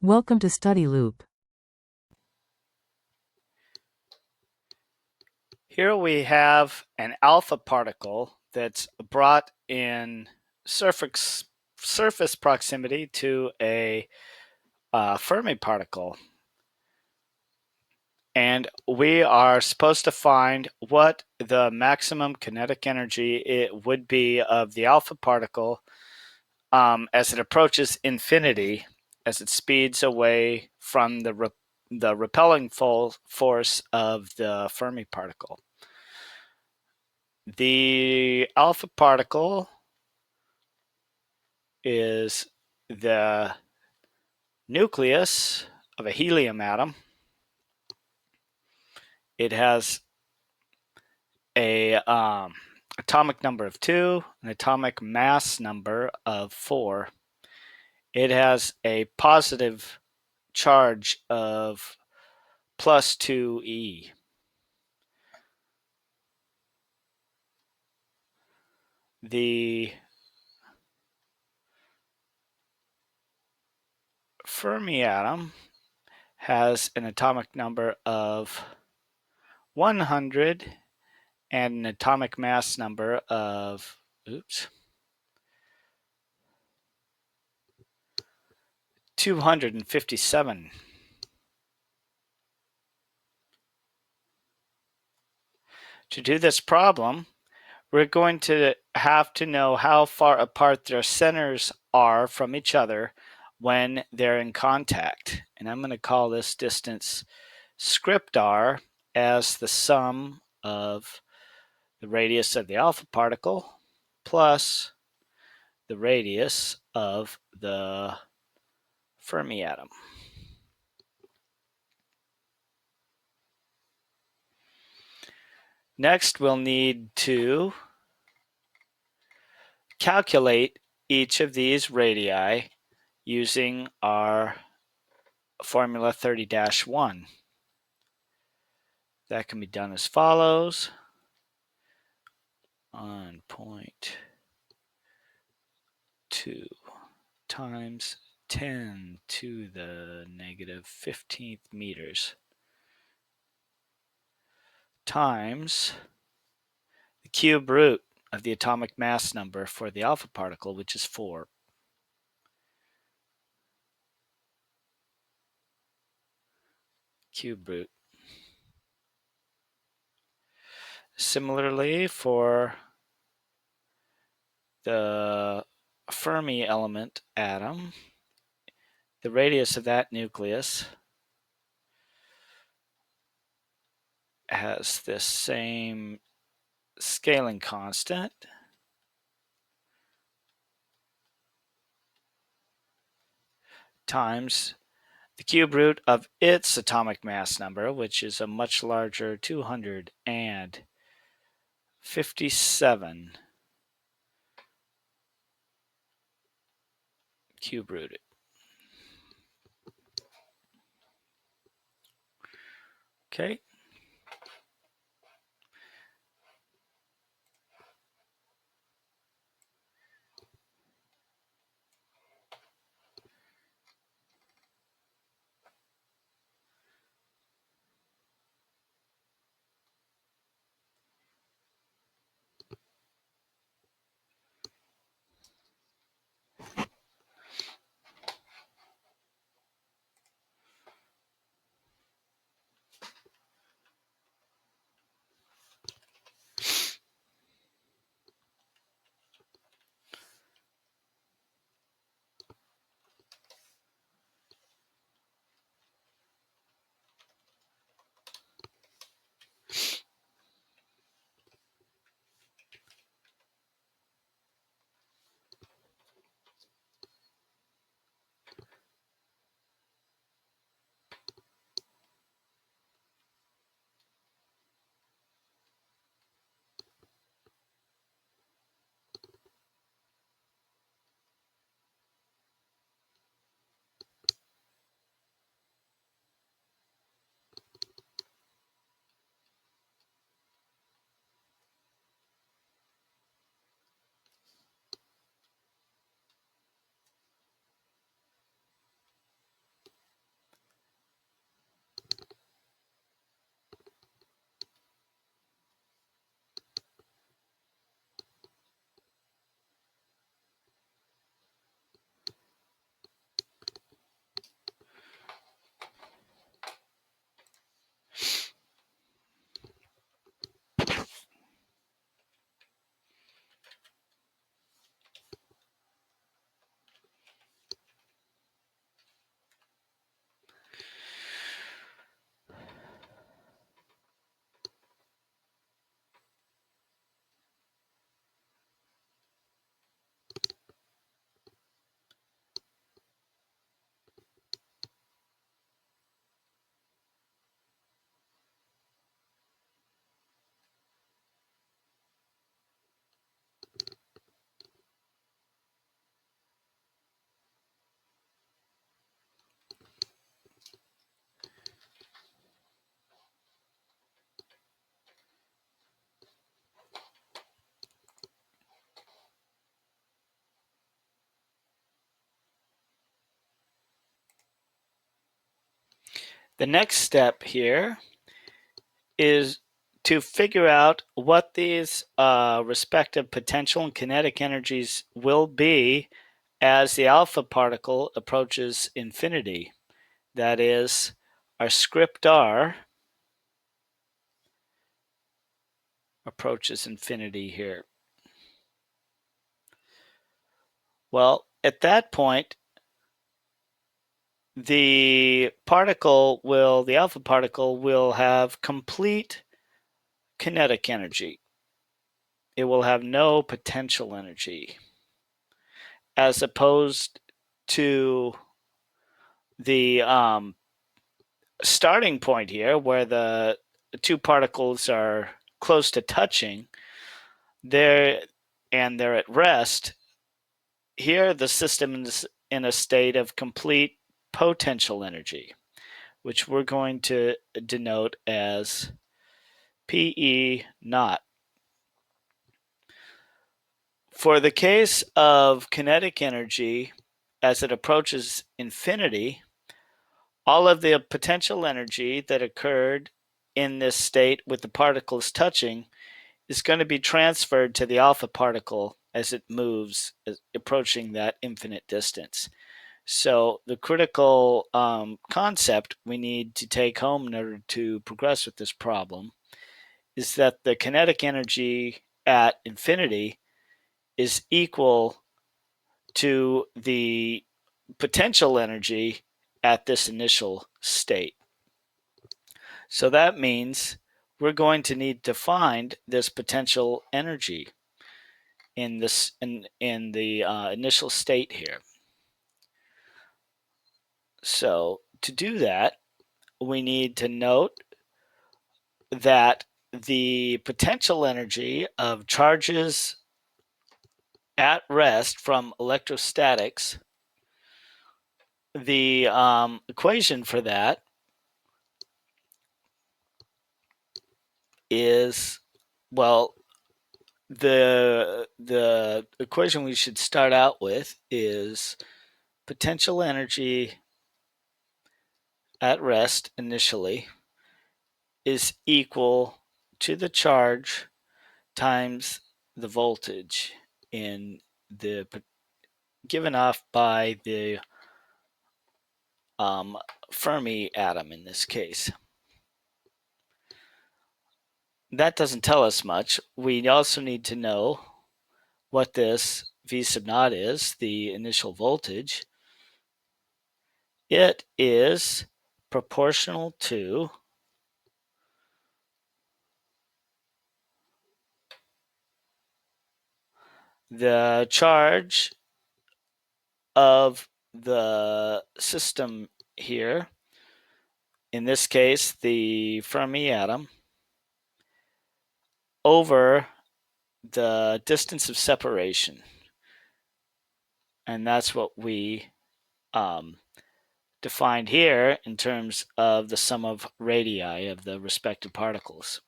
Welcome to Study Loop. Here we have an alpha particle that's brought in surface proximity to a Fermi particle. And we are supposed to find what the maximum kinetic energy it would be of the alpha particle as it approaches infinity, as it speeds away from the repelling force of the Fermi particle. The alpha particle is the nucleus of a helium atom. It has a atomic number of 2, an atomic mass number of 4. It has a positive charge of plus 2e. The Fermi atom has an atomic number of 100 and an atomic mass number of 257. To do this problem, we're going to have to know how far apart their centers are from each other when they're in contact. And I'm going to call this distance script r as the sum of the radius of the alpha particle plus the radius of the Fermi atom. Next, we'll need to calculate each of these radii using our formula 30-1. That can be done as follows. 1.2 times 10 to the negative 15th meters times the cube root of the atomic mass number for the alpha particle, which is 4. Cube root. Similarly, for the Fermi element atom, the radius of that nucleus has this same scaling constant times the cube root of its atomic mass number, which is a much larger 257 cube rooted. Okay. The next step here is to figure out what these respective potential and kinetic energies will be as the alpha particle approaches infinity. That is, our script R approaches infinity here. Well, at that point, the alpha particle will have complete kinetic energy. It will have no potential energy, as opposed to the starting point here, where the two particles are close to touching, they're at rest. Here, the system is in a state of complete potential energy, which we're going to denote as PE naught. For the case of kinetic energy, as it approaches infinity, all of the potential energy that occurred in this state with the particles touching is going to be transferred to the alpha particle as it moves, approaching that infinite distance. So the critical concept we need to take home in order to progress with this problem is that the kinetic energy at infinity is equal to the potential energy at this initial state. So that means we're going to need to find this potential energy in the initial state here. So to do that, we need to note that the potential energy of charges at rest from electrostatics, the equation for that is, well, the equation we should start out with is potential energy at rest initially is equal to the charge times the voltage in the given off by the Fermi atom in this case. That doesn't tell us much. We also need to know what this V sub naught is, the initial voltage. It is proportional to the charge of the system here, in this case, the Fermi atom, over the distance of separation. And that's what we defined here in terms of the sum of radii of the respective particles.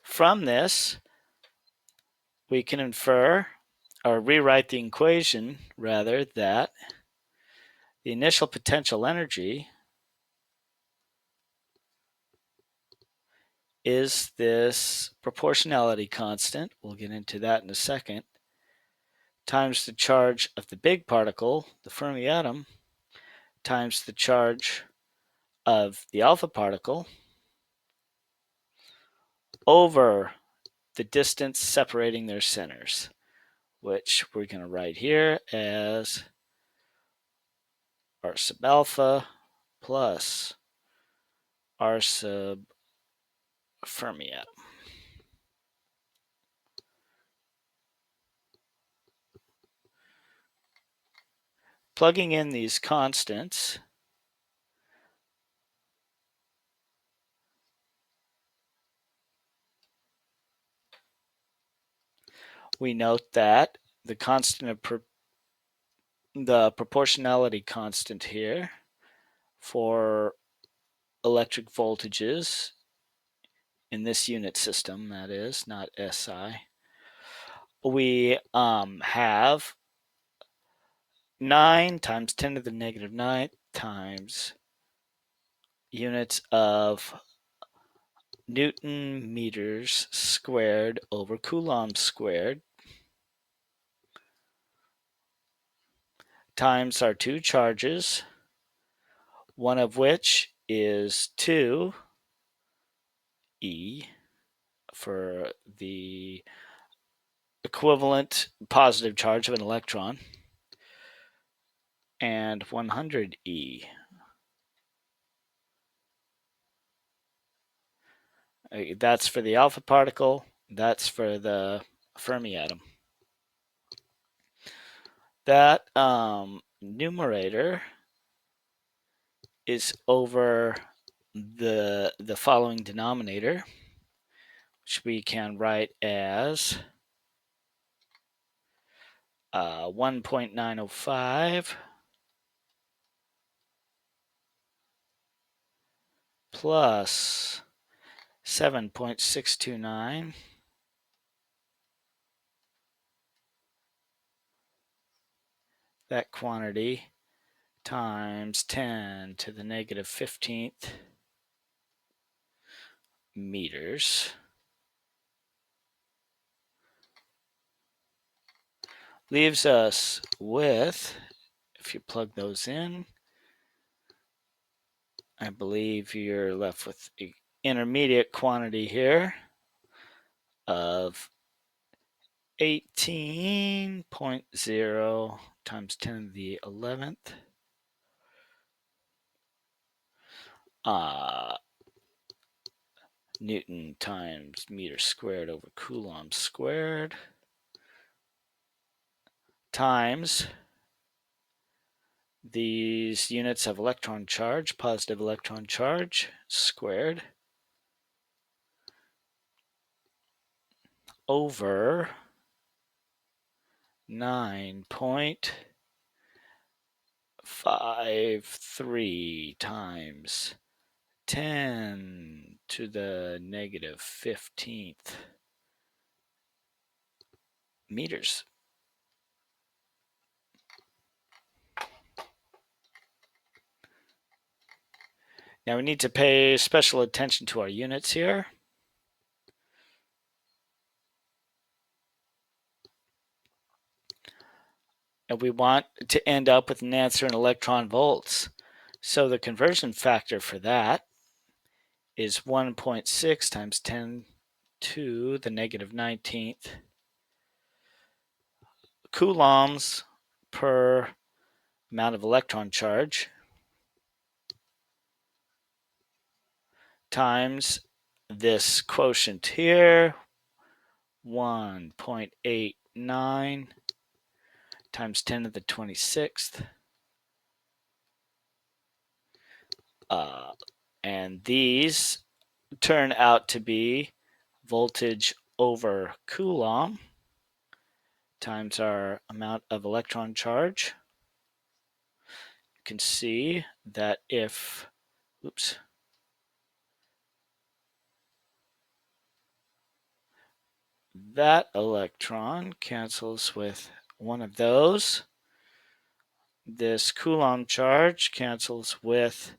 From this, we can infer, or rewrite the equation rather, that the initial potential energy is this proportionality constant, we'll get into that in a second, times the charge of the big particle, the Fermi atom, times the charge of the alpha particle over the distance separating their centers, which we're going to write here as R sub alpha plus R sub Fermi atom. Plugging in these constants, we note that the constant of the proportionality constant here for electric voltages in this unit system, that is, not SI, we have 9 times 10 to the negative 9 times units of Newton meters squared over Coulomb squared times our two charges, one of which is 2e for the equivalent positive charge of an electron, and 100e. That's for the alpha particle. That's for the Fermi atom. That numerator is over the following denominator, which we can write as 1.905 plus 7.629 that quantity times 10 to the negative 15th meters leaves us with, if you plug those in, I believe you're left with an intermediate quantity here of 18.0 times 10 to the 11th Newton times meter squared over Coulomb squared times these units of electron charge, positive electron charge squared over 9.53 times 10 to the negative 15th meters. Now we need to pay special attention to our units here. And we want to end up with an answer in electron volts. So the conversion factor for that is 1.6 times 10 to the negative 19th coulombs per amount of electron charge times this quotient here, 1.89 times 10 to the 26th. And these turn out to be voltage over Coulomb times our amount of electron charge. You can see that if, that electron cancels with one of those, this Coulomb charge cancels with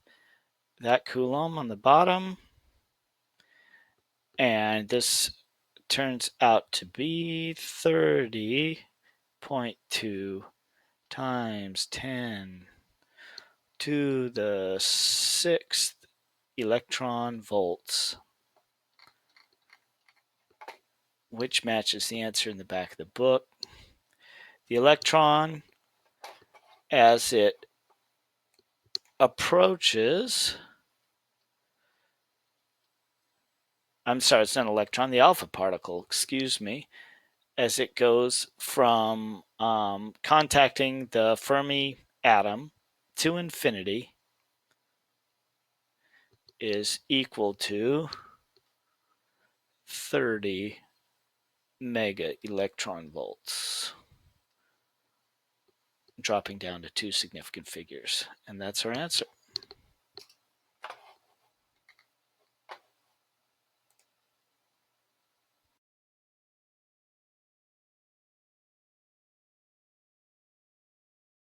that Coulomb on the bottom, and this turns out to be 30.2 times 10 to the 6th electron volts, which matches the answer in the back of the book. The electron, as it approaches, I'm sorry, it's not an electron, the alpha particle, excuse me, as it goes from contacting the Fermi atom to infinity, is equal to 30 mega electron volts, dropping down to two significant figures. And that's our answer.